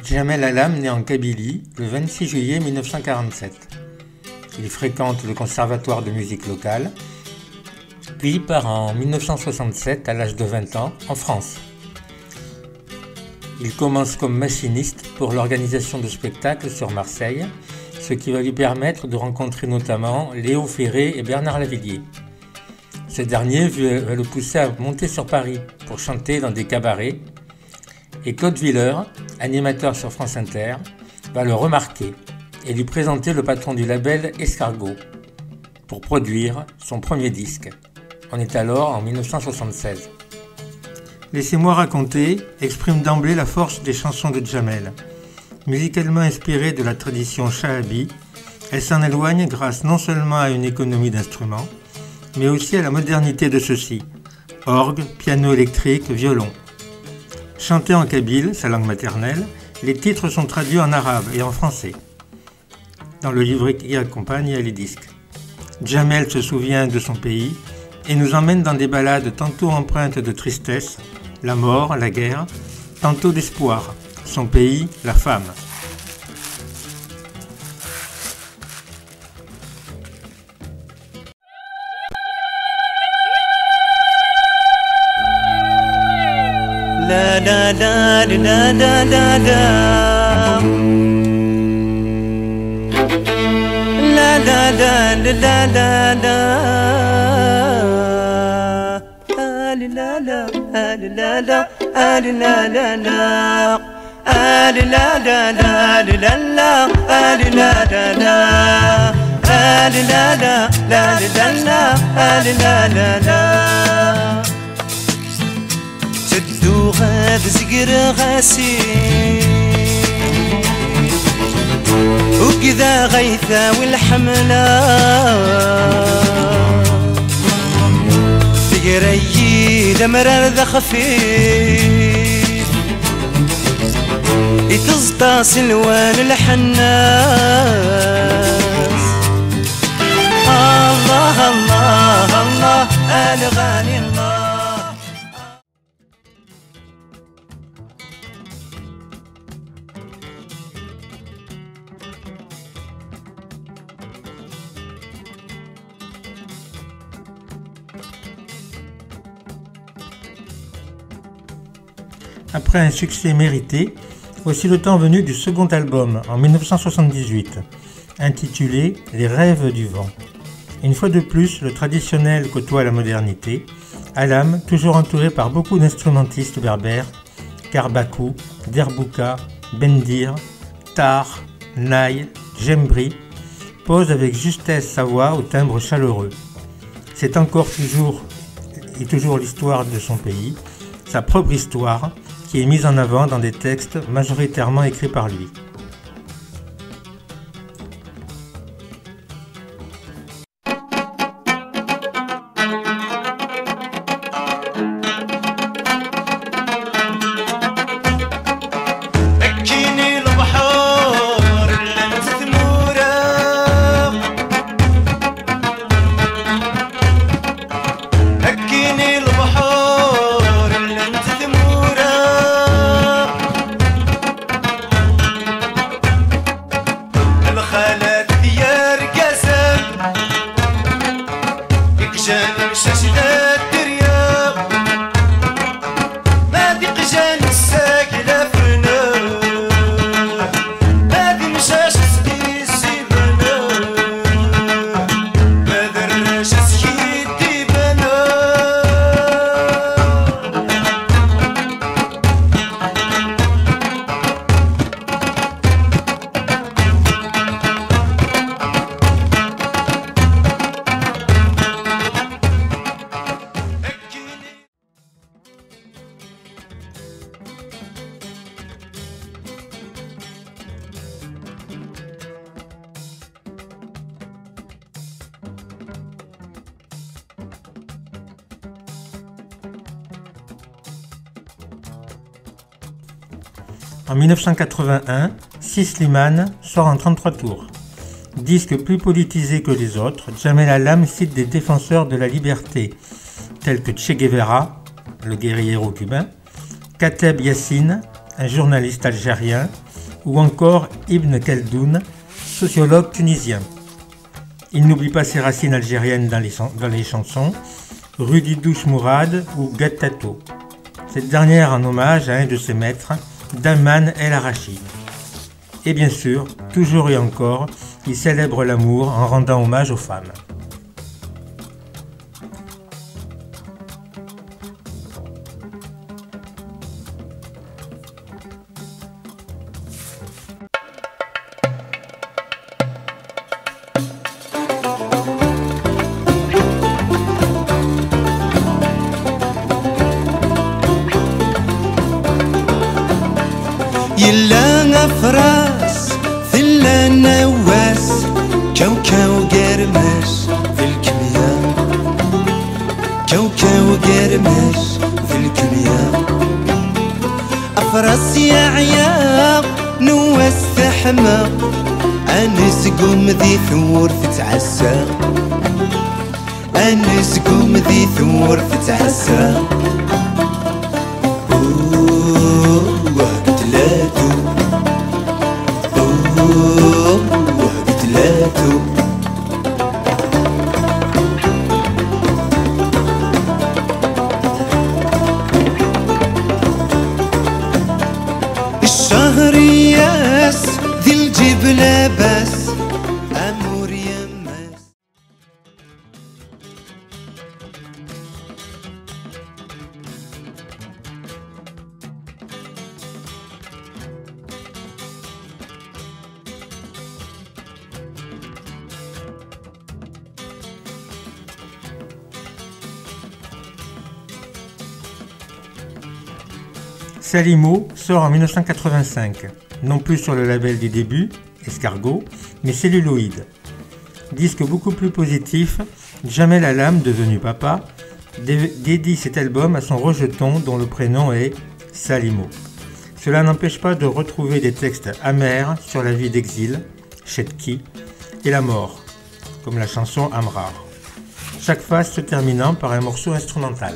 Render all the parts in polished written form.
Djamel Alam naît en Kabylie le 26 juillet 1947. Il fréquente le conservatoire de musique locale, puis part en 1967 à l'âge de 20 ans en France. Il commence comme machiniste pour l'organisation de spectacles sur Marseille, ce qui va lui permettre de rencontrer notamment Léo Ferré et Bernard Lavilliers. Ce dernier va le pousser à monter sur Paris pour chanter dans des cabarets, et Claude Villers, animateur sur France Inter, va le remarquer et lui présenter le patron du label Escargot pour produire son premier disque. On est alors en 1976. Laissez-moi raconter exprime d'emblée la force des chansons de Djamel. Musicalement inspirée de la tradition chahabi, elle s'en éloigne grâce non seulement à une économie d'instruments, mais aussi à la modernité de ceux-ci, orgue, piano électrique, violon. Chantés en kabyle, sa langue maternelle, les titres sont traduits en arabe et en français. Dans le livret qui accompagne, il y a les disques. Djamel se souvient de son pays et nous emmène dans des ballades tantôt empreintes de tristesse, la mort, la guerre, tantôt d'espoir, son pays, la femme. La la la la la la la la la la la la la la la la la la تدو غاد زقر غاسي وكذا غيثا والحملة ثقري دمرر ذا خفيف يتزطى سلوان الحناس الله الله الله الغالي الله. Après un succès mérité, voici le temps venu du second album, en 1978, intitulé « Les rêves du vent ». Une fois de plus, le traditionnel côtoie la modernité, Alam, toujours entouré par beaucoup d'instrumentistes berbères, Karbakou, Derbouka, Bendir, Tar, Naï, Jembri, pose avec justesse sa voix au timbre chaleureux. C'est encore toujours l'histoire de son pays, sa propre histoire, qui est mise en avant dans des textes majoritairement écrits par lui. En 1981, Slimane sort en 33 tours. Disque plus politisé que les autres, Djamel Alam cite des défenseurs de la liberté, tels que Che Guevara, le guerriero cubain, Kateb Yassine, un journaliste algérien, ou encore Ibn Khaldoun, sociologue tunisien. Il n'oublie pas ses racines algériennes dans les chansons, Rudi Douche Mourad ou Gattato. Cette dernière en hommage à un de ses maîtres, Daman El Arachi. Et bien sûr, toujours et encore, il célèbre l'amour en rendant hommage aux femmes. يلا فراس ثلا نواس كوكو قرمش في الكمية كوكو قرمش في الكمية أفراس يا عياق نواس ثحمى أنس قوم ذي ثور فتعسى أنس قوم ذي ثور فتعسى الشهرياس ذي الجبلة بس أمور يمس Salimo sort en 1985, non plus sur le label du début, Escargot, mais Celluloïd. Disque beaucoup plus positif, Jamel Alam, devenu papa, dédie cet album à son rejeton dont le prénom est Salimo. Cela n'empêche pas de retrouver des textes amers sur la vie d'exil, Chetki, et la mort, comme la chanson Amrar. Chaque phase se terminant par un morceau instrumental.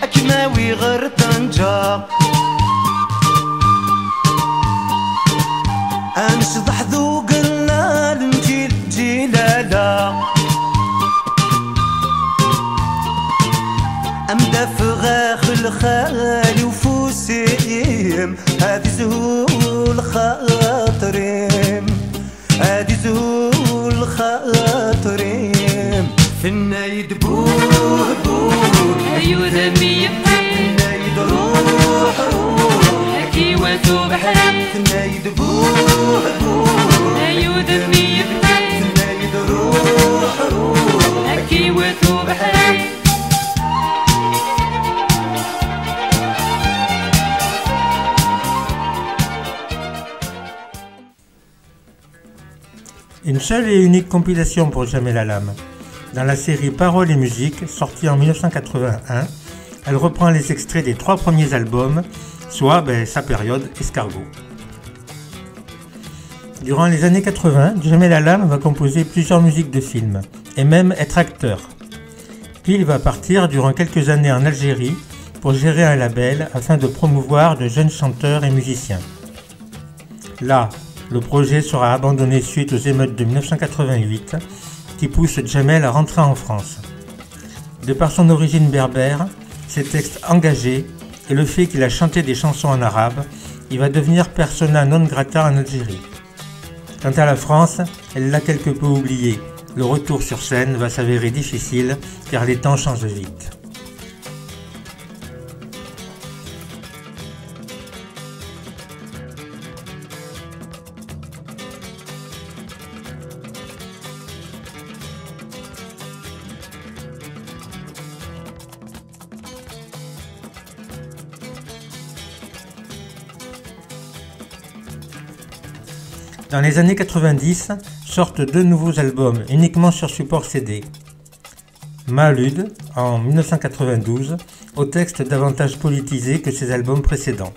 أكماوي غير طنجة أنشضح ذوق اللال نجيل جلالة أمدى فغاخ الخالي وفوسيم هذه زهول خاطريم هذه زهول خاطريم في النايد بوه بوه أيو ذمي يبكي النايد روح روح أكي وتبحري في النايد بوه بوه أيو ذمي يبكي النايد روح روح أكي وتبحري Une seule et unique compilation pour Jamel Alam. Dans la série Paroles et musique, sortie en 1981, elle reprend les extraits des 3 premiers albums, soit sa période Escargot. Durant les années 80, Jamel Alam va composer plusieurs musiques de films, et même être acteur. Puis il va partir durant quelques années en Algérie pour gérer un label afin de promouvoir de jeunes chanteurs et musiciens. Là, le projet sera abandonné suite aux émeutes de 1988 qui poussent Jamel à rentrer en France. De par son origine berbère, ses textes engagés et le fait qu'il a chanté des chansons en arabe, il va devenir persona non grata en Algérie. Quant à la France, elle l'a quelque peu oublié. Le retour sur scène va s'avérer difficile car les temps changent vite. Dans les années 90, sortent 2 nouveaux albums uniquement sur support CD. Malud en 1992, au texte davantage politisé que ses albums précédents.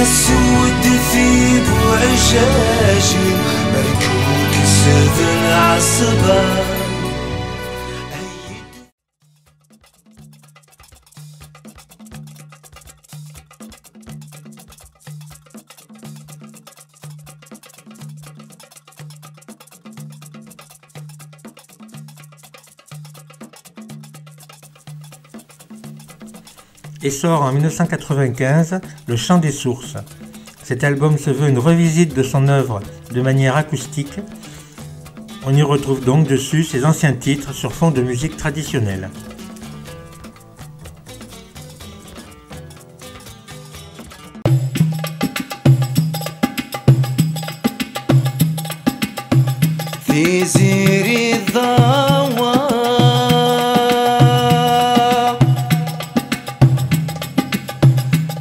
السود ذيب وعشاشي مركوك سذن عالصبا. Et sort en 1995 Le Chant des Sources. Cet album se veut une revisite de son œuvre de manière acoustique. On y retrouve donc dessus ses anciens titres sur fond de musique traditionnelle.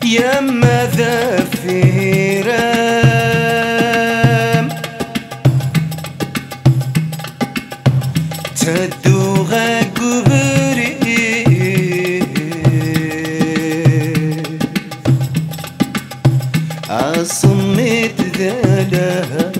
يما ذفيرام تدوغا قبري عصمت ذلام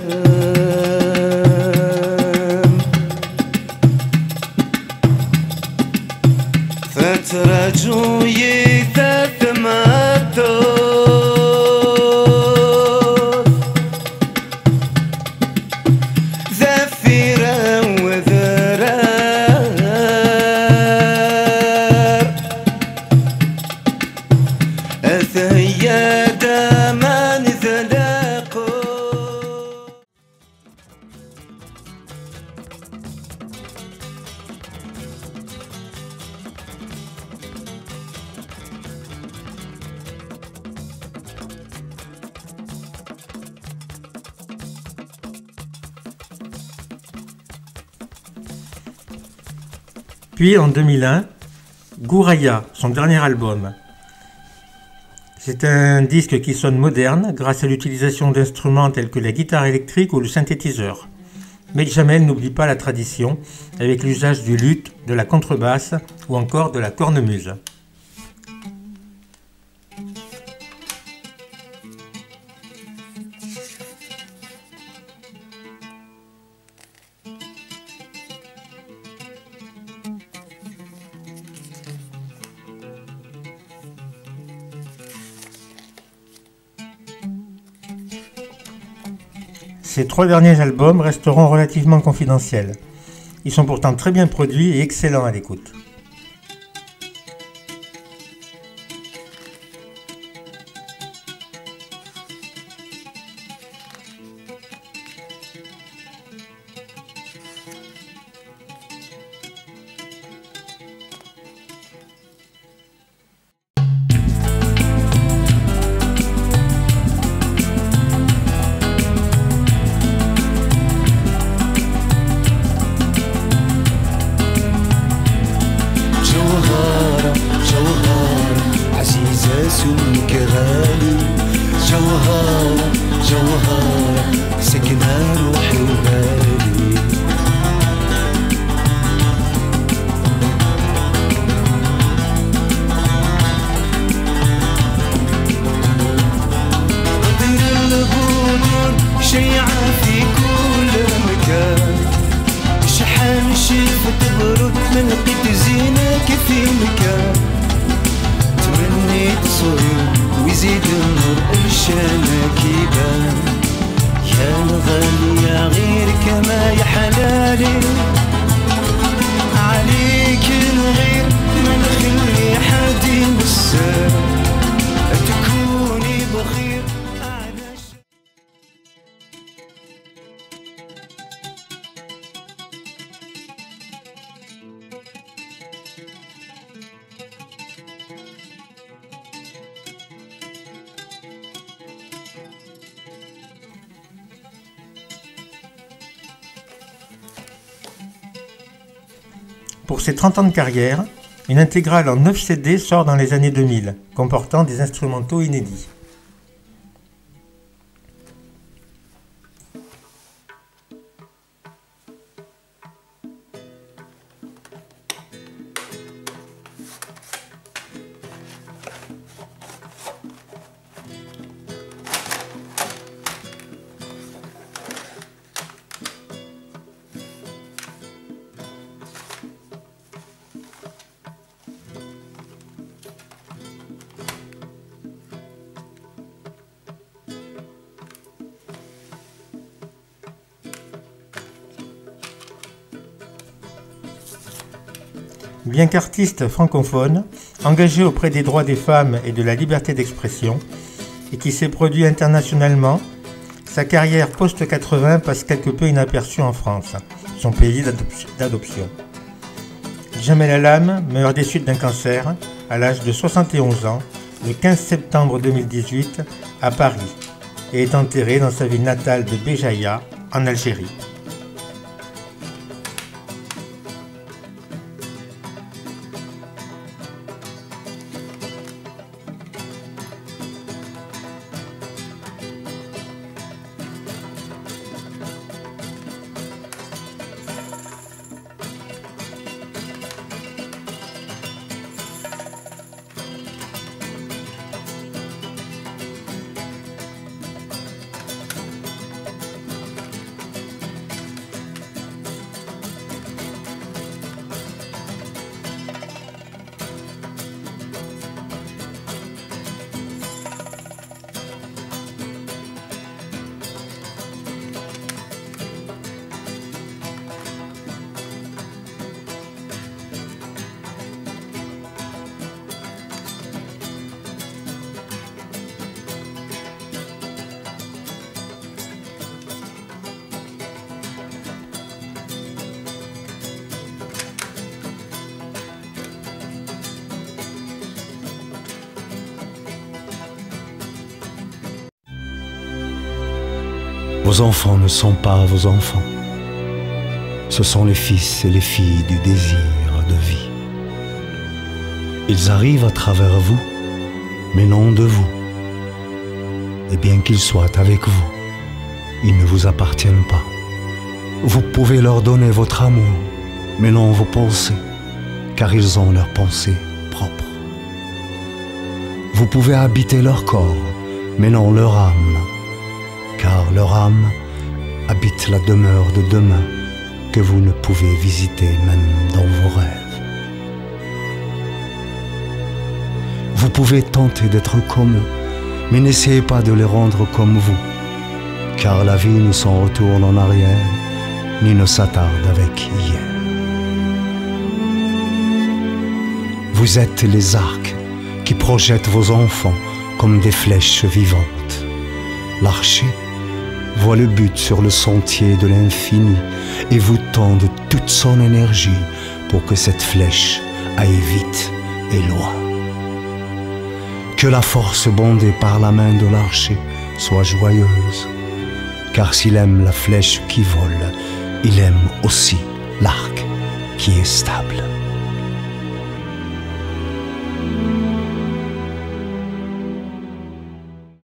فترة جوي تثمتو Puis en 2001, Gouraya, son dernier album. C'est un disque qui sonne moderne grâce à l'utilisation d'instruments tels que la guitare électrique ou le synthétiseur. Mais Jamel n'oublie pas la tradition avec l'usage du luth, de la contrebasse ou encore de la cornemuse. Ces 3 derniers albums resteront relativement confidentiels. Ils sont pourtant très bien produits et excellents à l'écoute. سمك غالي جوهرة جوهرة سكنها روحي وبالي في مكان تمنيت صير ويزيد النور إرشانك يبان يا الغالي يا غيرك ما يا حلالي عليك الغير ما نخلي حد يمسك تكوني بخير Pour ses 30 ans de carrière, une intégrale en 9 CD sort dans les années 2000, comportant des instrumentaux inédits. Bien qu'artiste francophone, engagé auprès des droits des femmes et de la liberté d'expression, et qui s'est produit internationalement, sa carrière post-80 passe quelque peu inaperçue en France, son pays d'adoption. Jamel Alam meurt des suites d'un cancer à l'âge de 71 ans, le 15 septembre 2018, à Paris, et est enterré dans sa ville natale de Béjaïa, en Algérie. Vos enfants ne sont pas vos enfants. Ce sont les fils et les filles du désir de vie. Ils arrivent à travers vous, mais non de vous. Et bien qu'ils soient avec vous, ils ne vous appartiennent pas. Vous pouvez leur donner votre amour, mais non vos pensées, car ils ont leurs pensées propres. Vous pouvez habiter leur corps, mais non leur âme, car leur âme habite la demeure de demain que vous ne pouvez visiter même dans vos rêves. Vous pouvez tenter d'être comme eux, mais n'essayez pas de les rendre comme vous, car la vie ne s'en retourne en arrière, ni ne s'attarde avec hier. Vous êtes les arcs qui projettent vos enfants comme des flèches vivantes. L'archer voit le but sur le sentier de l'infini et vous tend de toute son énergie pour que cette flèche aille vite et loin. Que la force bondée par la main de l'archer soit joyeuse, car s'il aime la flèche qui vole, il aime aussi l'arc qui est stable.